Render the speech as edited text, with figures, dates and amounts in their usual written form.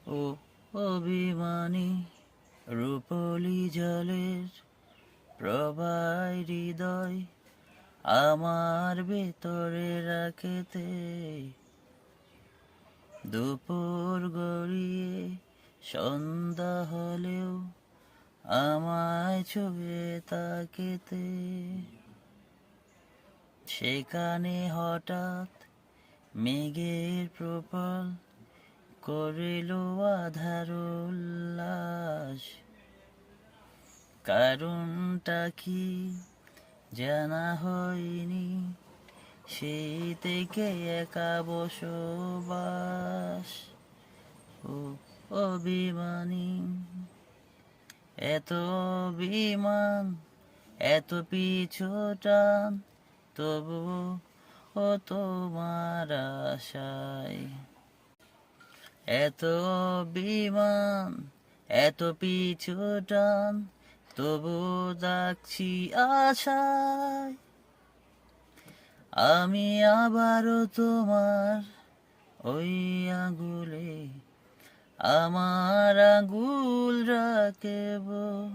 ও অভিমানী রূপলি জলের প্রবাহ হৃদয় আমার ভেতরে রাখেতে, দুপুর গড়িয়ে সন্ধ্যা হলেও আমায় ছুঁয়ে তাকেতে, সেখানে হঠাৎ মেঘের প্রপাল করিল আধার উল্লাস। কারণটা কি জানা হয়নি, সেই থেকে একা বসবাস। ও অভিমানী, এত অভিমান, এত পিছু টান, তবু ও তোমার আশায়। এত অভিমান, এত পিছু টান, তবু ডাকছি আশায়। আমি আবারও তোমার ওই আঙ্গুলে আমার আঙ্গুল রাখবো।